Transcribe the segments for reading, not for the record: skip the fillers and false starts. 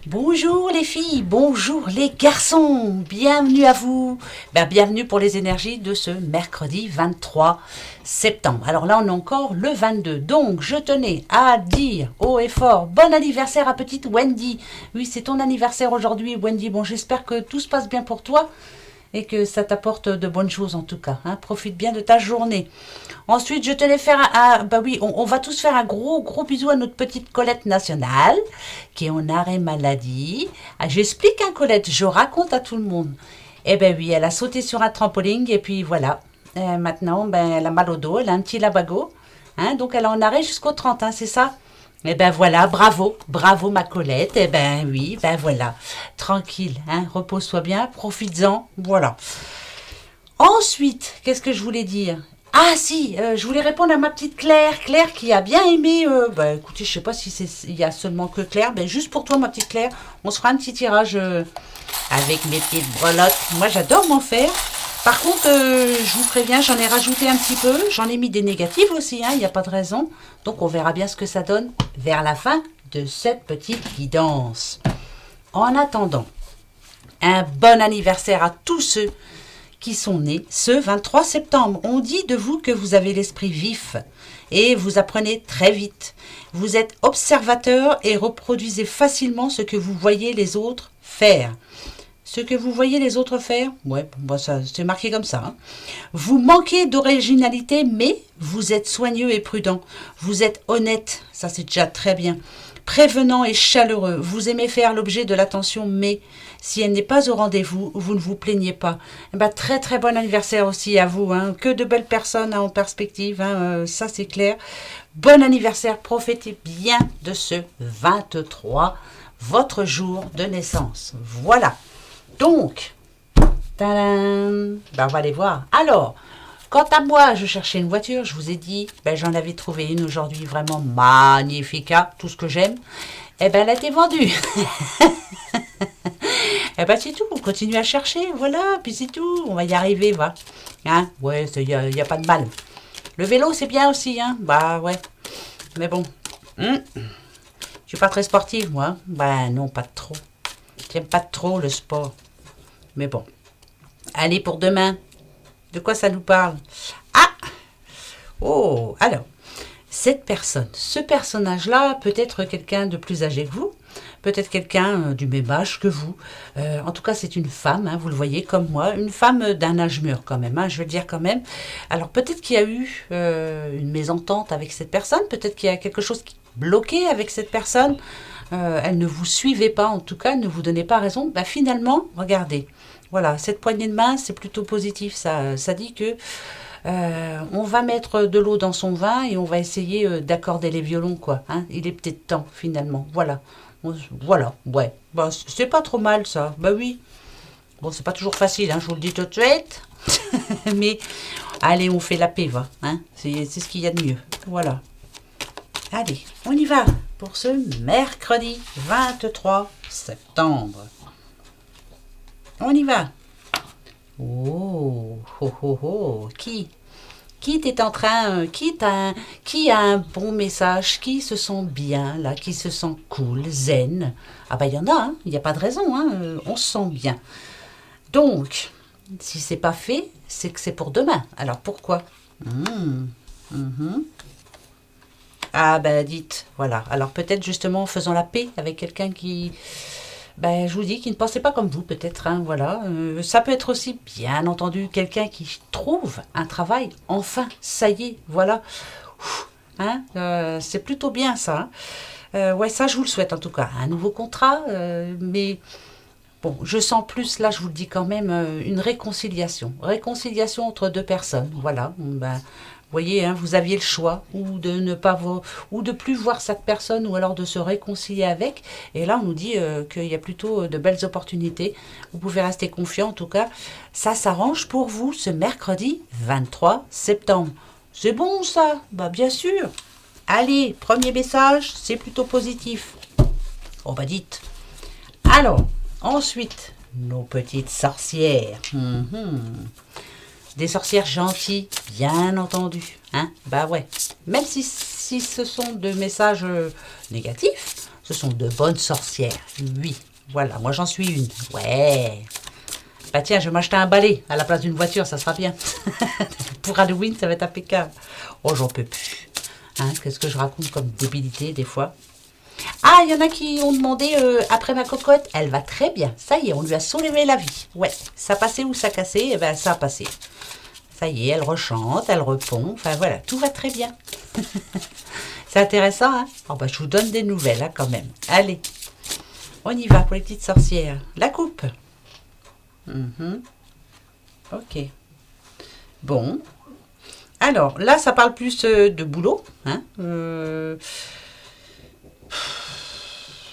Bonjour les filles, bonjour les garçons, bienvenue à vous. Bienvenue pour les énergies de ce mercredi 23 septembre. Alors là on est encore le 22, donc je tenais à dire haut et fort, bon anniversaire à petite Wendy. Oui, c'est ton anniversaire aujourd'hui Wendy, bon j'espère que tout se passe bien pour toi et que ça t'apporte de bonnes choses en tout cas. Hein. Profite bien de ta journée. Ensuite, je tenais faire on va tous faire un gros bisou à notre petite Colette nationale qui est en arrêt maladie. Ah, j'explique Colette, je raconte à tout le monde. Eh ben oui, elle a sauté sur un trampoline et puis voilà. Maintenant, elle a mal au dos, elle a un petit labago. Hein, donc elle est en arrêt jusqu'au 30, hein, c'est ça. Eh ben voilà, bravo ma Colette. Eh ben oui, ben voilà. Tranquille, hein, repose-toi bien, profites-en, voilà. Ensuite, qu'est-ce que je voulais dire? Ah si, je voulais répondre à ma petite Claire. Claire qui a bien aimé... écoutez, je sais pas si il y a seulement que Claire. Juste pour toi, ma petite Claire, on se fera un petit tirage avec mes petites brelottes. Moi, j'adore m'en faire. Par contre, je vous préviens, j'en ai rajouté un petit peu. J'en ai mis des négatives aussi, il n'y a pas de raison. Donc, on verra bien ce que ça donne vers la fin de cette petite guidance. En attendant, un bon anniversaire à tous ceux qui sont nés ce 23 septembre. On dit de vous que vous avez l'esprit vif et vous apprenez très vite. Vous êtes observateur et reproduisez facilement ce que vous voyez les autres faire. Ce que vous voyez les autres faire, ça c'est marqué comme ça. Hein. Vous manquez d'originalité, mais vous êtes soigneux et prudent. Vous êtes honnête, ça c'est déjà très bien. Prévenant et chaleureux, vous aimez faire l'objet de l'attention, mais si elle n'est pas au rendez-vous, vous ne vous plaignez pas. Très très bon anniversaire aussi à vous. Hein. Que de belles personnes en perspective, ça c'est clair. Bon anniversaire, profitez bien de ce 23, votre jour de naissance. Voilà. Donc, tadam, on va aller voir. Alors, quant à moi, je cherchais une voiture, je vous ai dit, j'en avais trouvé une aujourd'hui vraiment magnifique, tout ce que j'aime. Elle a été vendue. C'est tout, on continue à chercher, voilà, puis c'est tout, on va y arriver, va. Hein, ouais, il n'y a pas de mal. Le vélo, c'est bien aussi, hein, ouais. Mais bon, je suis pas très sportive, moi. Non, pas trop. J'aime pas trop le sport. Mais bon. Allez, pour demain. De quoi ça nous parle? Ah! Oh, alors. Cette personne, ce personnage-là peut être quelqu'un de plus âgé que vous, peut-être quelqu'un du même âge que vous. En tout cas, c'est une femme, vous le voyez comme moi, une femme d'un âge mûr quand même, je veux dire quand même. Alors peut-être qu'il y a eu une mésentente avec cette personne, peut-être qu'il y a quelque chose qui bloqué avec cette personne. Elle ne vous suivait pas, en tout cas, elle ne vous donnait pas raison. Finalement, regardez, voilà, cette poignée de main, c'est plutôt positif. Ça dit que on va mettre de l'eau dans son vin et on va essayer d'accorder les violons, quoi. Hein. Il est peut-être temps, finalement. Voilà. Voilà, ouais. C'est pas trop mal, ça. Oui. Bon, c'est pas toujours facile, je vous le dis tout de suite. Mais, allez, on fait la paix, va. Hein. C'est ce qu'il y a de mieux. Voilà. Allez, on y va pour ce mercredi 23 septembre. On y va. Oh, oh, oh, oh. Qui est en train, qui a un bon message, qui se sent bien, là, qui se sent cool, zen. Il y en a, il n'y a pas de raison, on se sent bien. Donc, si c'est pas fait, c'est que c'est pour demain. Alors, pourquoi dites, voilà. Alors, peut-être justement en faisant la paix avec quelqu'un qui... je vous dis, qui ne pensait pas comme vous, peut-être, voilà. Ça peut être aussi, bien entendu, quelqu'un qui trouve un travail, enfin, ça y est, voilà. C'est plutôt bien, ça. Ça, je vous le souhaite, en tout cas. Un nouveau contrat, mais... Bon, je sens plus, là, je vous le dis quand même, une réconciliation. Réconciliation entre deux personnes, voilà. Vous voyez, vous aviez le choix, ou de ne pas ou de plus voir cette personne, ou alors de se réconcilier avec. Et là, on nous dit qu'il y a plutôt de belles opportunités. Vous pouvez rester confiant, en tout cas. Ça s'arrange pour vous ce mercredi 23 septembre. C'est bon, ça? Bien sûr. Allez, premier message, c'est plutôt positif. Dites. Alors, ensuite, nos petites sorcières. Des sorcières gentilles, bien entendu. Ouais. Même si ce sont de messages négatifs, Ce sont de bonnes sorcières. Oui, voilà, moi j'en suis une. Ouais. Bah tiens, je vais m'acheter un balai à la place d'une voiture, ça sera bien. Pour Halloween, ça va être impeccable. Oh, j'en peux plus. Hein, qu'est-ce que je raconte comme débilité des fois. Ah, il y en a qui ont demandé après ma cocotte. Elle va très bien. Ça y est, on lui a soulevé la vie. Ouais, ça passait ou ça cassait, et ben ça a passé. Ça y est, elle rechante, elle repond. Enfin voilà, tout va très bien. C'est intéressant, hein? Oh, bah, je vous donne des nouvelles, hein, quand même. Allez, on y va pour les petites sorcières. La coupe. Ok. Bon. Alors, là, ça parle plus de boulot. Hein.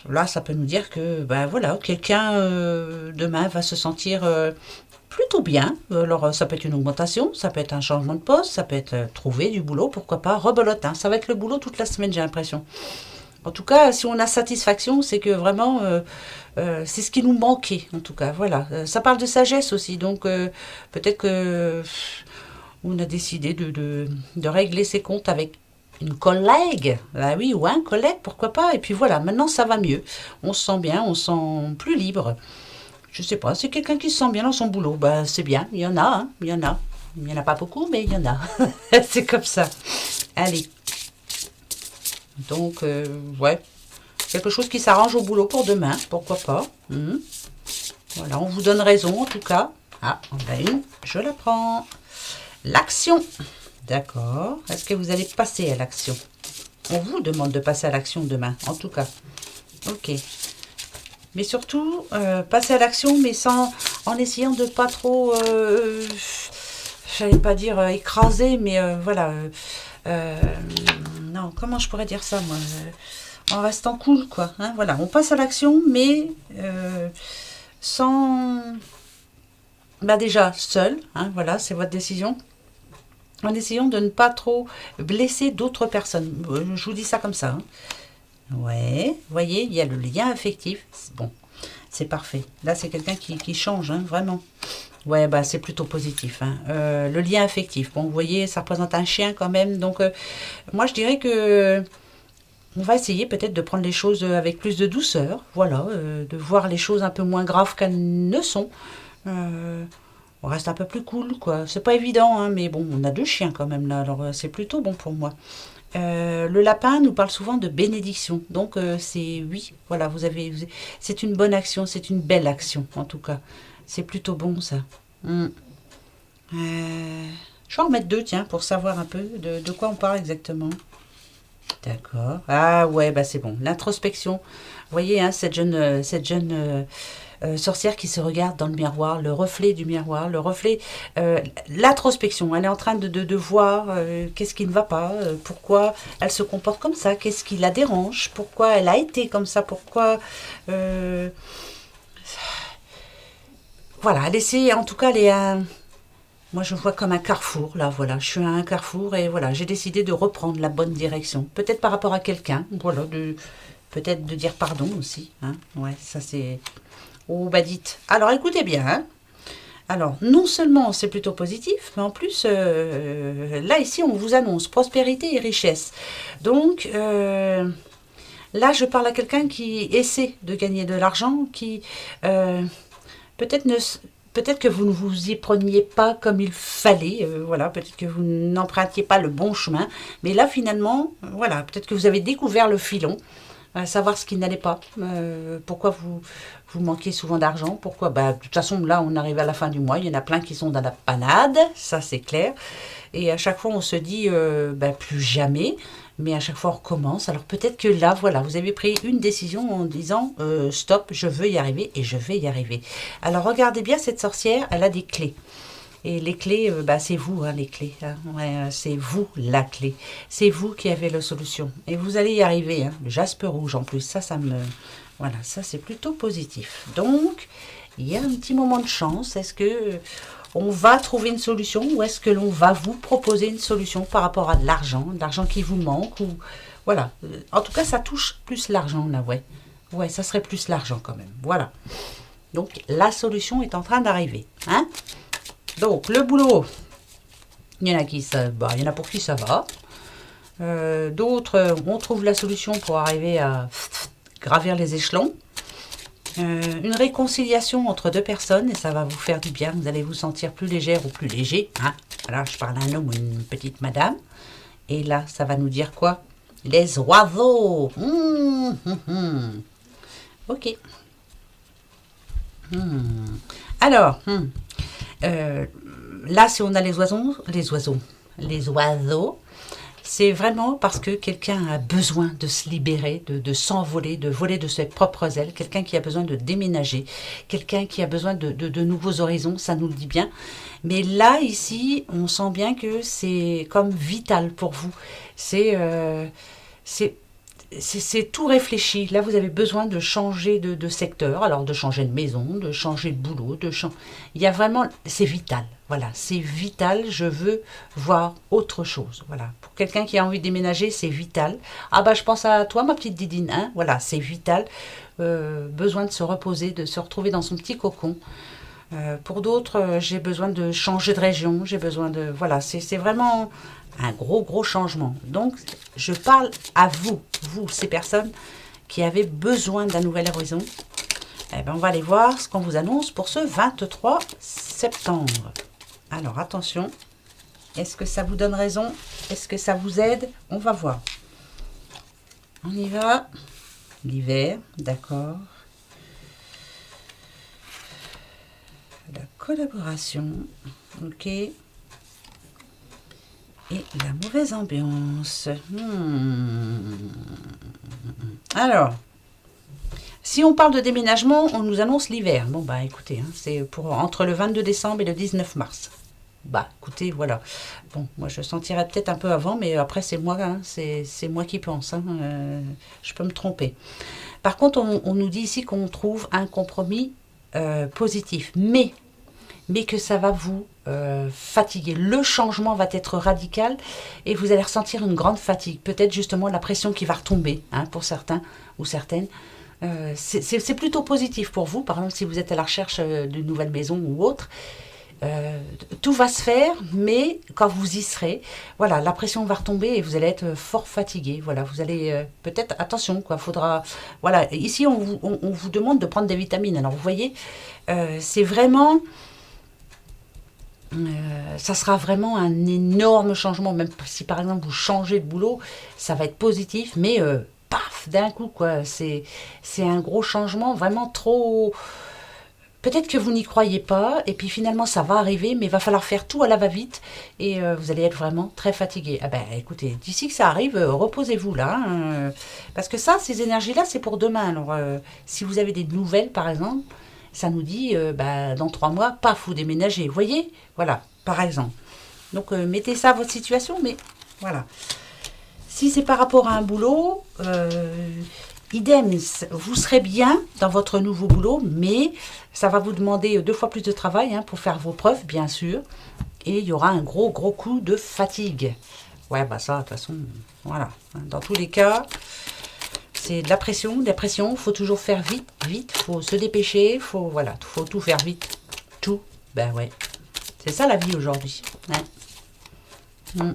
Là, ça peut nous dire que, ben voilà, quelqu'un demain va se sentir plutôt bien. Alors, ça peut être une augmentation, ça peut être un changement de poste, ça peut être trouver du boulot, pourquoi pas, rebelote. Hein. Ça va être le boulot toute la semaine, j'ai l'impression. En tout cas, si on a satisfaction, c'est que vraiment, c'est ce qui nous manquait, en tout cas. Voilà. Ça parle de sagesse aussi, donc peut-être que on a décidé de régler ses comptes avec une collègue. Ah oui, ou un collègue, pourquoi pas. Et puis voilà, maintenant ça va mieux. On se sent bien, on se sent plus libre. Je sais pas, c'est quelqu'un qui se sent bien dans son boulot. Bah, c'est bien, il y en a, hein, il y en a. Il n'y en a pas beaucoup, mais il y en a. C'est comme ça. Allez. Donc, ouais. Quelque chose qui s'arrange au boulot pour demain, pourquoi pas. Voilà, on vous donne raison en tout cas. Ah, on a une, je la prends. L'action. D'accord. Est-ce que vous allez passer à l'action? On vous demande de passer à l'action demain, en tout cas. Ok. Mais surtout, passer à l'action, mais en essayant de pas trop, j'allais pas dire écraser, mais voilà. Non, comment je pourrais dire ça, moi en restant cool, quoi. Hein, voilà, on passe à l'action, mais sans... Bah déjà, seul, hein, voilà, c'est votre décision. En essayant de ne pas trop blesser d'autres personnes. Je vous dis ça comme ça. Hein. Ouais, vous voyez, il y a le lien affectif. Bon, c'est parfait. Là, c'est quelqu'un qui change, hein, vraiment. Ouais, bah c'est plutôt positif. Hein. Le lien affectif. Bon, vous voyez, ça représente un chien quand même. Donc, moi, je dirais que on va essayer peut-être de prendre les choses avec plus de douceur. Voilà, de voir les choses un peu moins graves qu'elles ne sont. On reste un peu plus cool, quoi. C'est pas évident, hein, mais bon, on a deux chiens quand même là, alors c'est plutôt bon pour moi. Le lapin nous parle souvent de bénédiction, donc c'est oui, voilà, c'est une bonne action, c'est une belle action en tout cas. C'est plutôt bon ça. Je vais en remettre deux, tiens, pour savoir un peu de quoi on parle exactement. D'accord. Ah ouais, bah c'est bon. L'introspection. Vous voyez, hein, cette jeune sorcière qui se regarde dans le miroir, le reflet du miroir, le reflet, l'introspection. Elle est en train de voir qu'est-ce qui ne va pas, pourquoi elle se comporte comme ça, qu'est-ce qui la dérange, pourquoi elle a été comme ça, pourquoi... voilà, elle essaie, en tout cas, moi, je vois comme un carrefour, là, voilà. Je suis à un carrefour et voilà, j'ai décidé de reprendre la bonne direction. Peut-être par rapport à quelqu'un, voilà, peut-être de dire pardon aussi. Hein. Ouais, ça c'est... Oh, bah dites. Alors, écoutez bien. Hein. Alors, non seulement c'est plutôt positif, mais en plus, là, ici, on vous annonce prospérité et richesse. Donc, là, je parle à quelqu'un qui essaie de gagner de l'argent, qui peut-être ne... Peut-être que vous ne vous y preniez pas comme il fallait, voilà, peut-être que vous n'empruntiez pas le bon chemin, mais là finalement, voilà, peut-être que vous avez découvert le filon, savoir ce qui n'allait pas, pourquoi vous manquez souvent d'argent, pourquoi, bah, de toute façon là on arrive à la fin du mois, il y en a plein qui sont dans la panade, ça c'est clair, et à chaque fois on se dit, bah, plus jamais, mais à chaque fois on recommence. Alors peut-être que là, voilà, vous avez pris une décision en disant stop, je veux y arriver et je vais y arriver. Alors regardez bien cette sorcière, elle a des clés. Et les clés, bah, c'est vous, hein, les clés. Hein. Ouais, c'est vous la clé. C'est vous qui avez la solution. Et vous allez y arriver. Hein. Le jaspe rouge en plus, ça me... Voilà, ça c'est plutôt positif. Donc, il y a un petit moment de chance. Est-ce que on va trouver une solution ou est-ce que l'on va vous proposer une solution par rapport à de l'argent qui vous manque ou voilà. En tout cas, ça touche plus l'argent là, ouais. Ouais, ça serait plus l'argent quand même. Voilà. Donc la solution est en train d'arriver, hein. Donc le boulot, il y en a qui ça, bah, il y en a pour qui ça va. D'autres, on trouve la solution pour arriver à gravir les échelons. Une réconciliation entre deux personnes et ça va vous faire du bien. Vous allez vous sentir plus légère ou plus léger. Hein. Alors, je parle à un homme ou une petite madame. Et là, ça va nous dire quoi? Les oiseaux. Ok. Alors, là, si on a les oiseaux, c'est vraiment parce que quelqu'un a besoin de se libérer, de s'envoler, de voler de ses propres ailes, quelqu'un qui a besoin de déménager, quelqu'un qui a besoin de nouveaux horizons, ça nous le dit bien. Mais là, ici, on sent bien que c'est comme vital pour vous. C'est tout réfléchi. Là, vous avez besoin de changer de secteur, alors de changer de maison, de changer de boulot, il y a vraiment, c'est vital. Voilà, c'est vital, je veux voir autre chose. Voilà, pour quelqu'un qui a envie de déménager, c'est vital. Ah bah, je pense à toi, ma petite Didine, hein. Voilà, c'est vital. Besoin de se reposer, de se retrouver dans son petit cocon. Pour d'autres, j'ai besoin de changer de région, j'ai besoin de... Voilà, c'est vraiment un gros changement. Donc, je parle à vous, ces personnes qui avez besoin d'un nouvel horizon. Eh bien, on va aller voir ce qu'on vous annonce pour ce 23 septembre. Alors, attention, est-ce que ça vous donne raison? Est-ce que ça vous aide? On va voir. On y va. L'hiver, d'accord. La collaboration, ok. Et la mauvaise ambiance. Alors, si on parle de déménagement, on nous annonce l'hiver. Bon, bah écoutez, hein, c'est pour entre le 22 décembre et le 19 mars. Bah écoutez, voilà. Bon, moi je sentirais peut-être un peu avant, mais après c'est moi, hein, c'est moi qui pense. Hein, je peux me tromper. Par contre, on nous dit ici qu'on trouve un compromis positif, mais que ça va vous fatiguer. Le changement va être radical et vous allez ressentir une grande fatigue. Peut-être justement la pression qui va retomber, hein, pour certains ou certaines. C'est plutôt positif pour vous, par exemple si vous êtes à la recherche d'une nouvelle maison ou autre. Tout va se faire, mais quand vous y serez, voilà, la pression va retomber et vous allez être fort fatigué. Voilà, vous allez peut-être, attention, quoi, faudra, voilà, ici on vous demande de prendre des vitamines. Alors vous voyez, c'est vraiment, ça sera vraiment un énorme changement. Même si par exemple vous changez de boulot, ça va être positif, mais paf, d'un coup, quoi, c'est un gros changement, vraiment trop. Peut-être que vous n'y croyez pas, et puis finalement ça va arriver, mais il va falloir faire tout à la va-vite, et vous allez être vraiment très fatigué. Ah ben écoutez, d'ici que ça arrive, reposez-vous là, hein, parce que ça, ces énergies-là, c'est pour demain. Alors si vous avez des nouvelles par exemple, ça nous dit, dans 3 mois, paf, vous déménagez, vous voyez. Voilà, par exemple. Donc mettez ça à votre situation, mais voilà. Si c'est par rapport à un boulot... idem, vous serez bien dans votre nouveau boulot, mais ça va vous demander 2 fois plus de travail, hein, pour faire vos preuves, bien sûr. Et il y aura un gros coup de fatigue. Ouais, bah ça, de toute façon, voilà. Dans tous les cas, c'est de la pression, il faut toujours faire vite, il faut se dépêcher, faut tout faire vite. Tout, ben ouais. C'est ça la vie aujourd'hui. Hein.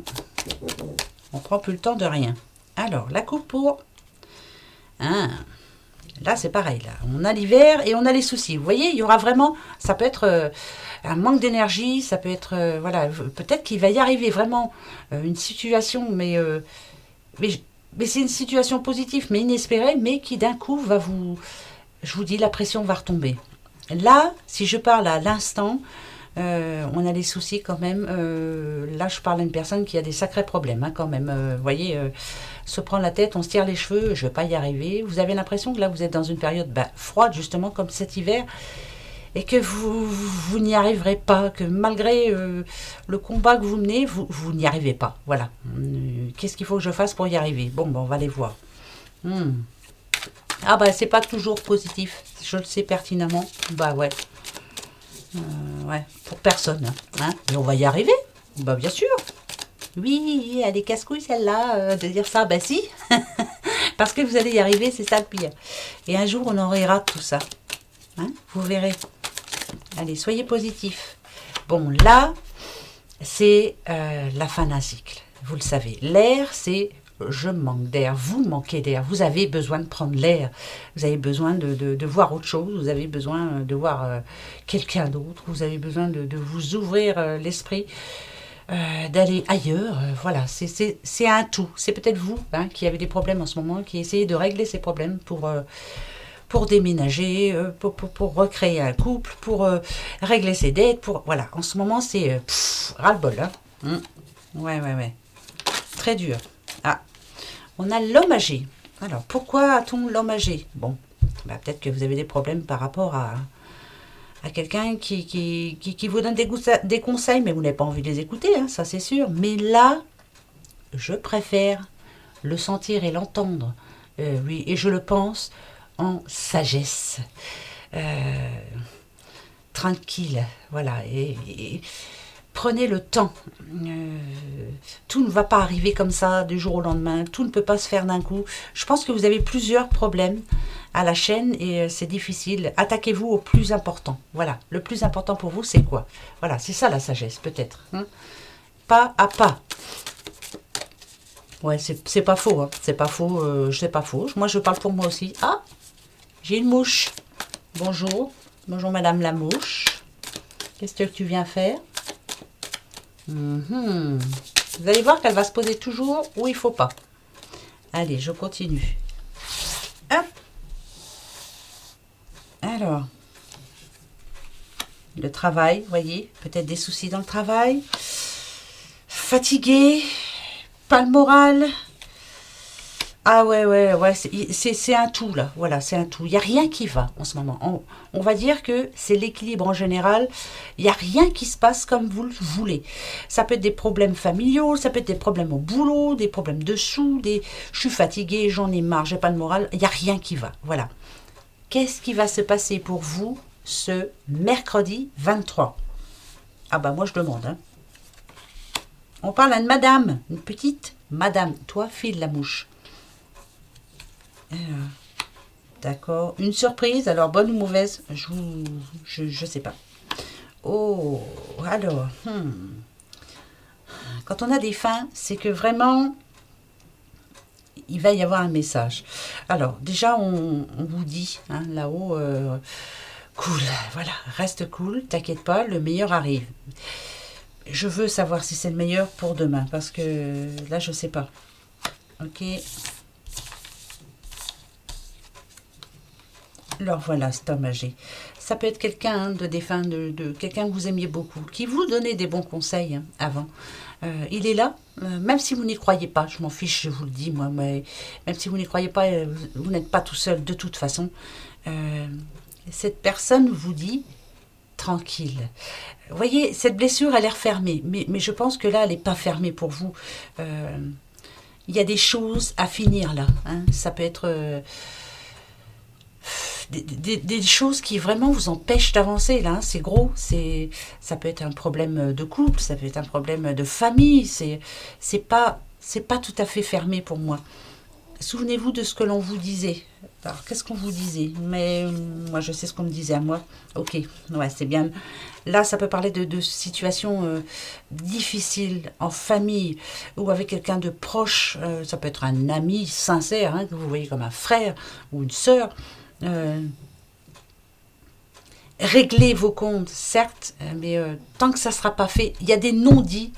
On prend plus le temps de rien. Alors, la coupe pour... Ah, là c'est pareil, là on a l'hiver et on a les soucis. Vous voyez, il y aura vraiment, ça peut être un manque d'énergie, ça peut être, voilà, peut-être qu'il va y arriver vraiment une situation, mais c'est une situation positive, mais inespérée, mais qui d'un coup va vous, je vous dis, la pression va retomber. Là, si je parle à l'instant, on a des soucis quand même. Là, je parle à une personne qui a des sacrés problèmes, hein, quand même. Vous voyez, se prendre la tête, on se tire les cheveux, je ne vais pas y arriver. Vous avez l'impression que là, vous êtes dans une période froide, justement, comme cet hiver, et que vous n'y arriverez pas, que malgré le combat que vous menez, vous n'y arrivez pas. Voilà. Qu'est-ce qu'il faut que je fasse pour y arriver? Bon, on va aller voir. Ah c'est pas toujours positif, je le sais pertinemment. Bah ouais. Ouais, pour personne. Hein. Mais on va y arriver. Bah bien sûr. Oui, elle est casse-couille celle-là, de dire ça. Bah si. Parce que vous allez y arriver, c'est ça le pire. Et un jour, on en rira de tout ça. Hein, vous verrez. Allez, soyez positifs. Bon, là, c'est la fin d'un cycle. Vous le savez. L'air, c'est je manque d'air, vous manquez d'air, vous avez besoin de prendre l'air, vous avez besoin de voir autre chose, vous avez besoin de voir quelqu'un d'autre, vous avez besoin de vous ouvrir l'esprit, d'aller ailleurs, voilà, c'est un tout. C'est peut-être vous hein, qui avez des problèmes en ce moment, qui essayez de régler ces problèmes pour déménager, pour recréer un couple, pour régler ses dettes, voilà, en ce moment c'est ras-le-bol, hein. Ouais. Très dur. Ah, on a l'homme âgé. Alors, pourquoi a-t-on l'homme âgé? Bon, bah, peut-être que vous avez des problèmes par rapport à quelqu'un qui vous donne des conseils, mais vous n'avez pas envie de les écouter, hein, ça c'est sûr. Mais là, je préfère le sentir et l'entendre, oui, et je le pense en sagesse. Tranquille, voilà, et prenez le temps. Tout ne va pas arriver comme ça du jour au lendemain. Tout ne peut pas se faire d'un coup. Je pense que vous avez plusieurs problèmes à la chaîne et c'est difficile. Attaquez-vous au plus important. Voilà. Le plus important pour vous, c'est quoi? Voilà, c'est ça la sagesse, peut-être. Hein, pas à pas. Ouais, c'est pas faux. Hein. C'est pas faux. C'est pas faux. Moi, je parle pour moi aussi. Ah, j'ai une mouche. Bonjour. Bonjour, madame la mouche. Qu'est-ce que tu viens faire? Vous allez voir qu'elle va se poser toujours où il ne faut pas. Allez, je continue. Hop. Alors, le travail, vous voyez, peut-être des soucis dans le travail. Fatigué, pas le moral. Ah ouais, c'est un tout là, voilà, c'est un tout. Il n'y a rien qui va en ce moment. On va dire que c'est l'équilibre en général. Il n'y a rien qui se passe comme vous le voulez. Ça peut être des problèmes familiaux, ça peut être des problèmes au boulot, des problèmes de sous, je suis fatiguée, j'en ai marre, j'ai pas de morale. Il n'y a rien qui va, voilà. Qu'est-ce qui va se passer pour vous ce mercredi 23? Ah bah moi je demande, hein. On parle à une madame, une petite madame. Toi, file la mouche. D'accord. Une surprise, alors bonne ou mauvaise, je sais pas. Oh, alors, quand on a des fins, c'est que vraiment, il va y avoir un message. Alors, déjà, on vous dit, hein, là-haut, cool, voilà, reste cool, t'inquiète pas, le meilleur arrive. Je veux savoir si c'est le meilleur pour demain, parce que là, je sais pas. Ok. Alors voilà, cet homme âgé. Ça peut être quelqu'un hein, de défunt, de quelqu'un que vous aimiez beaucoup, qui vous donnait des bons conseils hein, avant. Il est là, même si vous n'y croyez pas, je m'en fiche, je vous le dis, moi, mais même si vous n'y croyez pas, vous n'êtes pas tout seul de toute façon. Cette personne vous dit tranquille. Vous voyez, cette blessure a l'air fermée, mais je pense que là, elle n'est pas fermée pour vous. Il y a des choses à finir là. Hein. Ça peut être... Des choses qui vraiment vous empêchent d'avancer là, hein, c'est gros, ça peut être un problème de couple, ça peut être un problème de famille, c'est pas tout à fait fermé pour moi. Souvenez-vous de ce que l'on vous disait. Alors qu'est-ce qu'on vous disait? Mais moi je sais ce qu'on me disait à moi. Ok, ouais c'est bien. Là ça peut parler de situations difficiles en famille ou avec quelqu'un de proche. Ça peut être un ami sincère hein, que vous voyez comme un frère ou une sœur. Régler vos comptes, certes, mais tant que ça ne sera pas fait, il y a des non-dits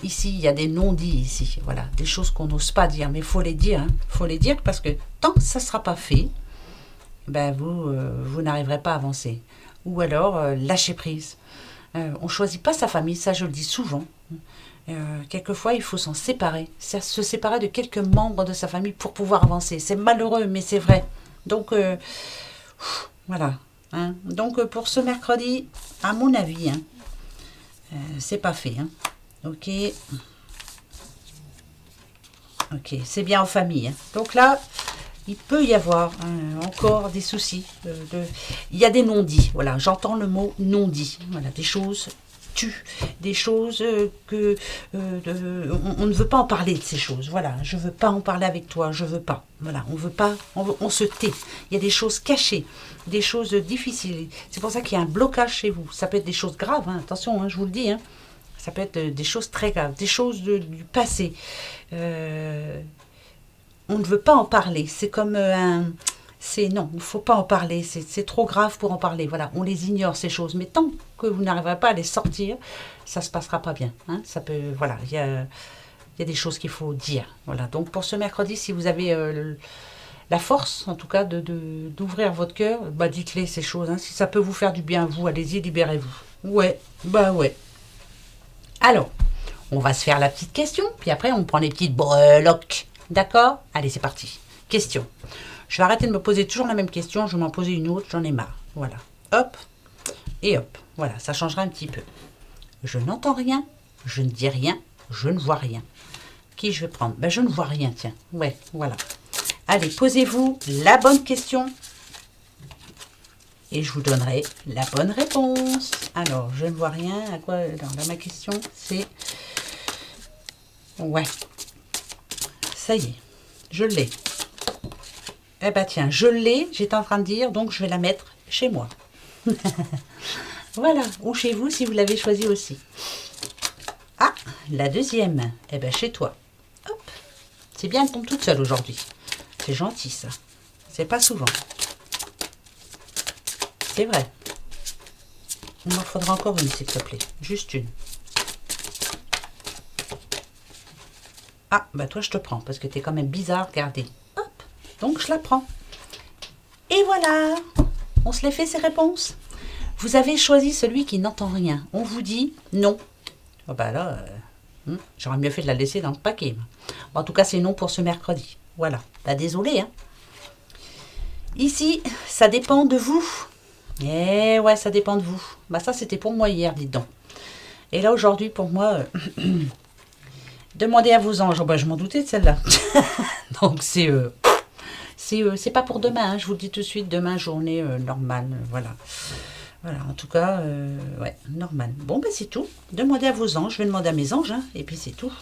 ici, il y a des non-dits ici, voilà, des choses qu'on n'ose pas dire, mais il faut les dire, hein, faut les dire parce que tant que ça ne sera pas fait, ben vous n'arriverez pas à avancer. Ou alors, lâcher prise. On ne choisit pas sa famille, ça je le dis souvent. Quelquefois, il faut s'en séparer, se séparer de quelques membres de sa famille pour pouvoir avancer. C'est malheureux, mais c'est vrai. Donc, voilà. Hein. Donc, pour ce mercredi, à mon avis, hein, c'est pas fait. Hein. Ok. Ok, c'est bien en famille. Hein. Donc là, il peut y avoir encore des soucis. Il y a des non-dits. Voilà, j'entends le mot non-dit. Voilà, des choses tues, des choses que on ne veut pas en parler de ces choses. Voilà, je veux pas en parler avec toi, je veux pas. Voilà, on veut pas, on se tait. Il y a des choses cachées, des choses difficiles. C'est pour ça qu'il y a un blocage chez vous. Ça peut être des choses graves. Hein, attention, hein, je vous le dis. Hein. Ça peut être des choses très graves, des choses du passé. On ne veut pas en parler. C'est comme non, il ne faut pas en parler. C'est trop grave pour en parler. Voilà, on les ignore, ces choses. Mais tant que vous n'arriverez pas à les sortir, ça ne se passera pas bien. Hein. Ça peut, voilà, il y a des choses qu'il faut dire. Voilà. Donc pour ce mercredi, si vous avez la force, en tout cas, d'ouvrir votre cœur, bah dites-les ces choses. Hein. Si ça peut vous faire du bien, vous, allez-y, libérez-vous. Ouais, bah ouais. Alors, on va se faire la petite question, puis après on prend les petites breloques. D'accord? Allez, c'est parti. Question. Je vais arrêter de me poser toujours la même question, je vais m'en poser une autre, j'en ai marre. Voilà. Hop, et hop. Voilà, ça changera un petit peu. Je n'entends rien, je ne dis rien, je ne vois rien. Qui je vais prendre? Ben, je ne vois rien, tiens. Ouais, voilà. Allez, posez-vous la bonne question. Et je vous donnerai la bonne réponse. Alors, je ne vois rien. À quoi? Alors, là, ma question, c'est... Ouais. Ça y est, je l'ai. Eh ben tiens, je l'ai, j'étais en train de dire, donc je vais la mettre chez moi. Voilà, ou chez vous si vous l'avez choisi aussi. Ah, la deuxième, eh ben chez toi. Hop, c'est bien, elle tombe toute seule aujourd'hui. C'est gentil ça, c'est pas souvent. C'est vrai. Il m'en faudra encore une s'il te plaît, juste une. Ah, bah toi je te prends, parce que t'es quand même bizarre, regardez. Hop, donc je la prends. Et voilà, on se les fait ces réponses. Vous avez choisi celui qui n'entend rien. On vous dit non. Oh bah là, j'aurais mieux fait de la laisser dans le paquet. Bon, en tout cas, c'est non pour ce mercredi. Voilà, bah désolé. Hein. Ici, ça dépend de vous. Eh ouais, ça dépend de vous. Bah ça, c'était pour moi hier, dites donc. Et là, aujourd'hui, pour moi... demandez à vos anges. Oh, bah, je m'en doutais de celle-là. Donc, c'est pas pour demain. Hein. Je vous le dis tout de suite. Demain, journée normale. Voilà. Voilà. En tout cas, ouais, normal. Bon, ben, c'est tout. Demandez à vos anges. Je vais demander à mes anges. Hein, et puis, c'est tout.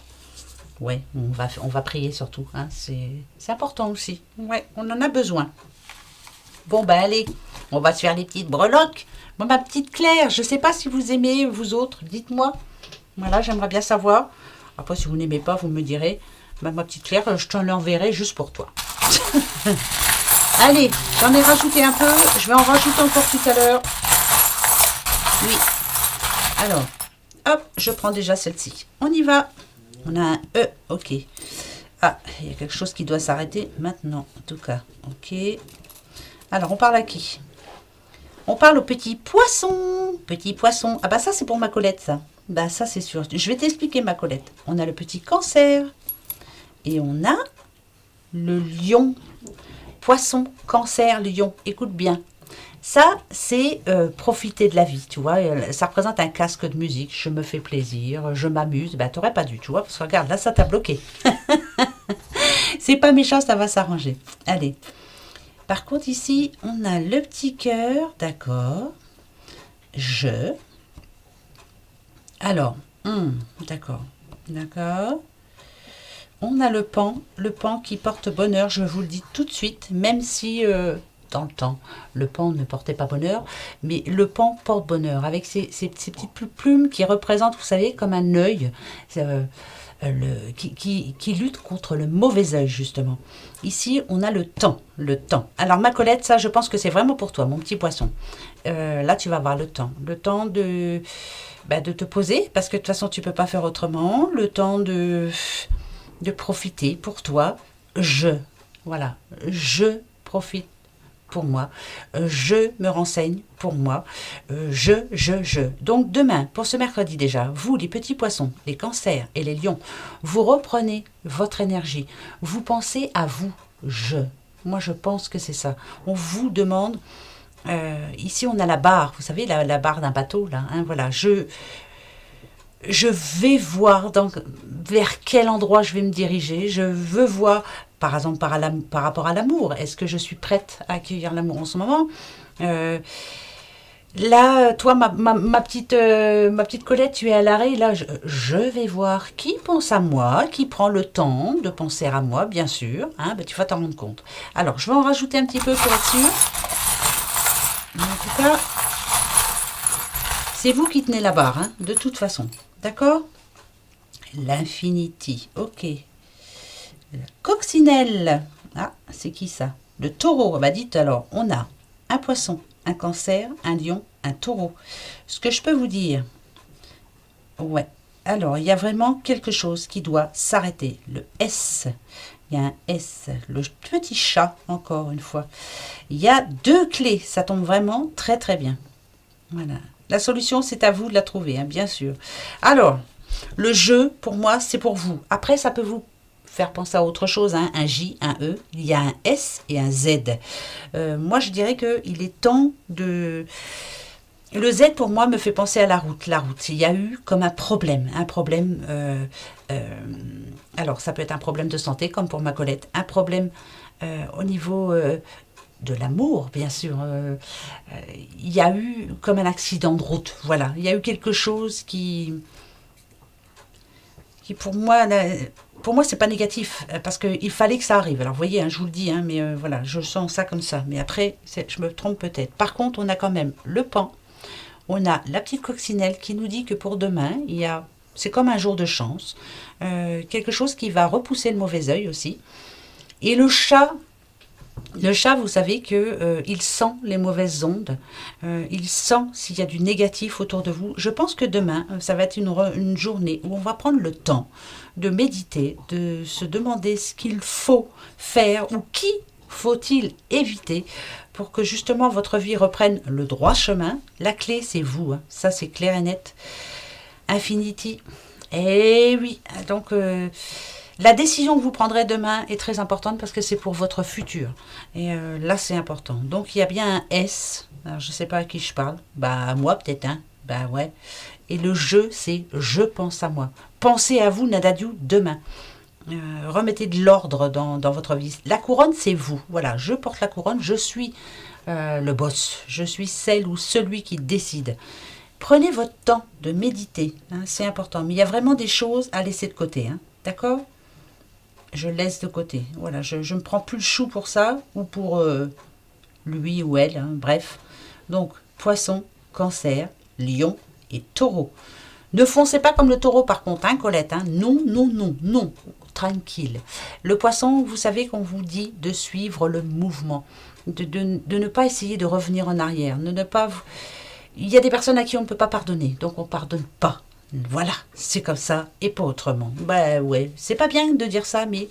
Ouais, on va prier surtout. Hein, c'est important aussi. Ouais, on en a besoin. Bon, ben, allez. On va se faire les petites breloques. Moi, ma petite Claire, je ne sais pas si vous aimez, vous autres. Dites-moi. Voilà, j'aimerais bien savoir. Après, si vous n'aimez pas, vous me direz, bah, ma petite Claire, je t'en enverrai juste pour toi. Allez, j'en ai rajouté un peu. Je vais en rajouter encore tout à l'heure. Oui. Alors, hop, je prends déjà celle-ci. On y va. On a un E, ok. Ah, il y a quelque chose qui doit s'arrêter maintenant, en tout cas. Ok. Alors, on parle à qui? On parle au petit poisson. Petit poisson. Ah bah ça, c'est pour ma Colette, ça. Bah ça, c'est sûr. Je vais t'expliquer, ma Colette. On a le petit cancer. Et on a le lion. Poisson, cancer, lion. Écoute bien. Ça, c'est profiter de la vie, tu vois. Ça représente un casque de musique. Je me fais plaisir, je m'amuse. Bah, t'aurais pas dû, tu vois. Parce que regarde, là, ça t'a bloqué. C'est pas méchant, ça va s'arranger. Allez. Par contre, ici, on a le petit cœur. D'accord. Je... Alors, d'accord, d'accord. On a le pan qui porte bonheur, je vous le dis tout de suite, même si dans le temps, le pan ne portait pas bonheur, mais le pan porte bonheur, avec ces petites plumes qui représentent, vous savez, comme un œil, qui lutte contre le mauvais œil, justement. Ici, on a le temps, le temps. Alors, ma Colette, ça, je pense que c'est vraiment pour toi, mon petit poisson. Là, tu vas avoir le temps de te poser, parce que de toute façon, tu ne peux pas faire autrement, le temps de profiter pour toi. Voilà, je profite pour moi, je me renseigne pour moi, je. Donc demain, pour ce mercredi déjà, vous les petits poissons, les cancers et les lions, vous reprenez votre énergie, vous pensez à vous, moi je pense que c'est ça, on vous demande, ici on a la barre, vous savez la barre d'un bateau là, hein, voilà, je vais voir vers quel endroit je vais me diriger. Je veux voir, par exemple, par rapport à l'amour. Est-ce que je suis prête à accueillir l'amour en ce moment? Là, toi, ma petite Colette, tu es à l'arrêt. Là, je vais voir qui pense à moi, qui prend le temps de penser à moi, bien sûr. Hein, tu vas t'en rendre compte. Alors, je vais en rajouter un petit peu pour être sûr. Mais en tout cas, c'est vous qui tenez la barre, hein, de toute façon. D'accord? L'Infinity, ok. La coccinelle. Ah, c'est qui ça? Le taureau. Bah dites alors, on a un poisson, un cancer, un lion, un taureau. Ce que je peux vous dire, ouais. Alors, il y a vraiment quelque chose qui doit s'arrêter. Le S. Il y a un S. Le petit chat, encore une fois. Il y a 2 clés. Ça tombe vraiment très très bien. Voilà. La solution, c'est à vous de la trouver, hein, bien sûr. Alors, le jeu, pour moi, c'est pour vous. Après, ça peut vous faire penser à autre chose, hein, un J, un E, il y a un S et un Z. Moi, je dirais qu'il est temps de... Le Z, pour moi, me fait penser à la route. La route, il y a eu comme un problème. Alors, ça peut être un problème de santé, comme pour ma Colette. Un problème au niveau... de l'amour, bien sûr. Il y a eu comme un accident de route. Voilà, il y a eu quelque chose qui pour moi, c'est pas négatif, parce qu'il fallait que ça arrive. Alors, vous voyez, hein, je vous le dis, hein, mais voilà, je sens ça comme ça. Mais après, je me trompe peut-être. Par contre, on a quand même le pan. On a la petite coccinelle qui nous dit que pour demain, c'est comme un jour de chance. Quelque chose qui va repousser le mauvais œil aussi. Et le chat, vous savez que il sent les mauvaises ondes, il sent s'il y a du négatif autour de vous. Je pense que demain, ça va être une journée où on va prendre le temps de méditer, de se demander ce qu'il faut faire ou qui faut-il éviter pour que justement votre vie reprenne le droit chemin. La clé, c'est vous, hein. Ça c'est clair et net. Infinity. Eh oui, donc... la décision que vous prendrez demain est très importante parce que c'est pour votre futur. Et là, c'est important. Donc, il y a bien un S. Alors, je ne sais pas à qui je parle. Bah, à moi, peut-être, hein. Bah, ouais. Et le je, c'est je pense à moi. Pensez à vous, Nadadiou, demain. Remettez de l'ordre dans votre vie. La couronne, c'est vous. Voilà, je porte la couronne. Je suis le boss. Je suis celle ou celui qui décide. Prenez votre temps de méditer. Hein, c'est important. Mais il y a vraiment des choses à laisser de côté. Hein. D'accord ? Je laisse de côté. Voilà, je ne me prends plus le chou pour ça, ou pour lui ou elle, hein, bref. Donc, poisson, cancer, lion et taureau. Ne foncez pas comme le taureau par contre, hein, Colette. Hein. Non, non, non, non. Tranquille. Le poisson, vous savez qu'on vous dit de suivre le mouvement, de ne pas essayer de revenir en arrière, de ne pas... Il y a des personnes à qui on ne peut pas pardonner, donc on ne pardonne pas. Voilà, c'est comme ça et pas autrement. Ben ouais, c'est pas bien de dire ça, mais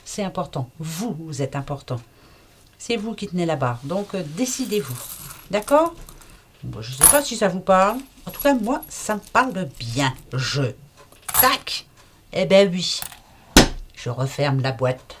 c'est important. Vous êtes important. C'est vous qui tenez la barre. Donc décidez-vous. D'accord? Bon, je sais pas si ça vous parle. En tout cas, moi, ça me parle bien. Tac. Eh ben oui. Je referme la boîte.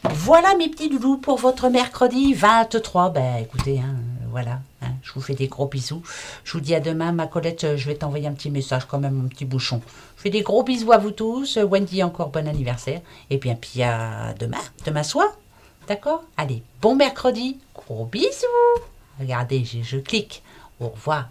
Voilà mes petits doudous pour votre mercredi 23. Ben écoutez, hein, voilà. Hein, je vous fais des gros bisous. Je vous dis à demain. Ma Colette, je vais t'envoyer un petit message quand même, mon petit bouchon. Je fais des gros bisous à vous tous. Wendy, encore bon anniversaire. Et puis à demain soir. D'accord? Allez, bon mercredi. Gros bisous. Regardez, je clique. Au revoir.